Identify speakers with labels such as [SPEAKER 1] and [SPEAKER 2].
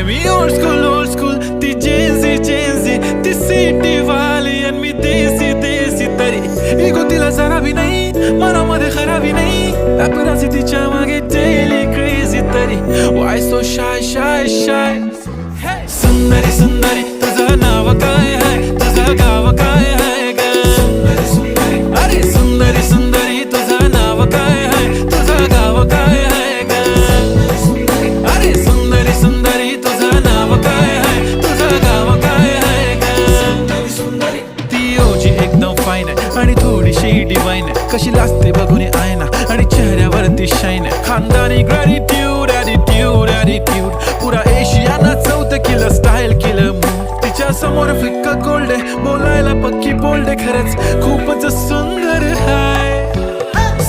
[SPEAKER 1] मी old school ती Gen Z ती city वाली आणि मी देसी तरी इगो तिला जरा भी नाही मनामध्ये खराबी नाही पॅपराझी तिच्या मागे डेली क्रेझी तरी वाय सो शाय सुंदरी तुझं नाव काय आहे तुझं गाव काय आहे ग अरे सुंदरी तुझं नाव काय आहे तुझं गाव काय आहे ग अरे सुंदरी तुझं नाव काय आहे तुझं गाव काय आहे ग ती ओजी एकदम फाईन आहे आणि थोडीशी डिवाइन आहे कशी लाजते बघून आयना आणि चेहऱ्यावरती शाईन आहे खानदानी ग्रॅटिट्यूड ॲटिट्यूड पुरा एशियाना चौथं किलं स्टाईल केलं तिच्या समोर फिक्क गोल्ड आहे बोलायला पक्की बोल्ड आहे खरंच खूपच सुंदर आहे